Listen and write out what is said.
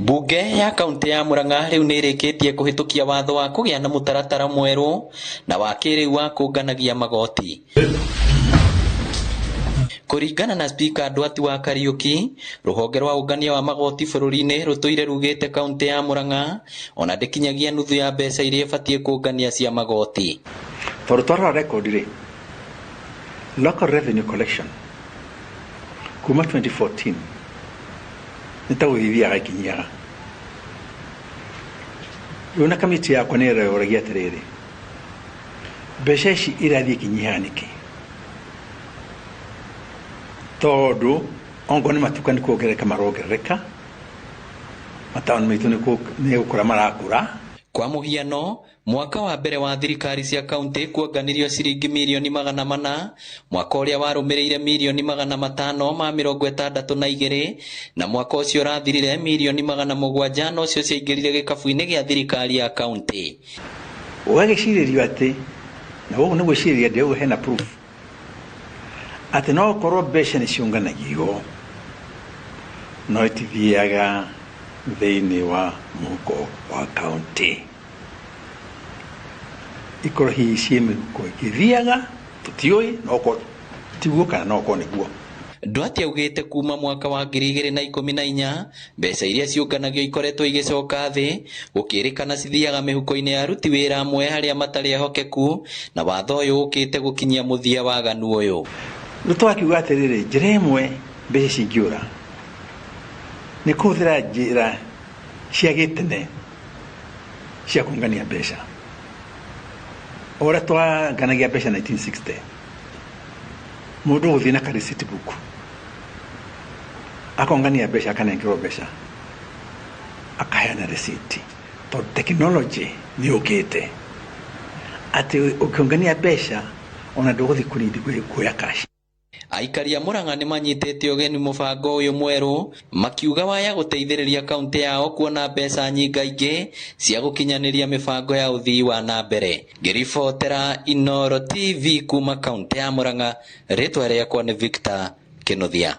Bunge ya kaunti ya Murang'a riu nirikitie kuhitukia watho wa kugia na mutaratara mweru na wa kiriu wa kunganagia magoti. Kuringana na spika Ndwati wa Kariuki, ruhonge rwa ungania wa magoti bururi-ini rutuire rugite kaunti ya Murang'a ona ndikinyagia nuthu ya mbeca iria ibatie kungania cia magoti. Torotoro record ri local revenue collection kuma 2014 nitawithia gakinyaga yona kamiti ya konera yoragia terere mbeca ici irathie kinyaga niki tondu ongo ni matukani kuongereka marongereka mataoni maitu ni gukura marakura. Kwa muhiano, mwaka wa mbere wa thirikari cia kaunti kuonganirio ciringi mirioni 400, mwaka uria warumirire mirioni 562 na mwaka ucio urathirire mirioni 700 no cio ciaingirire gikabu-ini gia thirikari ya kaunti. Wagiciririo ati na wogu ni gwiciria ndio hena proof ati no korwo mbeca ni ciunganagio no itithiaga thiini wa muko wa kaunti ikoro hi cieme ko ikithiaga tutioi noko tiguo kana noko niguo. Ndwati augite kuma mwaka wa 2014 mbeca iria ciunganagio ikoretwo igicoka thi gukirikana cithiaga mihuko-ini ya aruti wira amwe haria matari ahokeku na watho uyu ukite gukinyia muthia waganu uyu. Rutwakiuga atiriri njira imwe mbeca cingiura ni kuthira njira cia gitene cia kungania mbeca ora twanganagia mbeca 1960 mundu guthii na receipt book akongania mbeca akanengerwo mbeca akaheana receipt tondu technology ni ukite ati ukongania mbeca ona nduguthi kurindi kuya cash. Aikari a Murang'a ni manyitete ugeni mubango uyu mweru makiuga waya guteithiriria kaunti yao kuona mbeca nyingaingi cia gukinyaniria mibango ya uthii wa na mbere. Ngiribotera Inooro TV kuma kaunti ya Murang'a, ritwa riakwa ni Victor Kinuthia.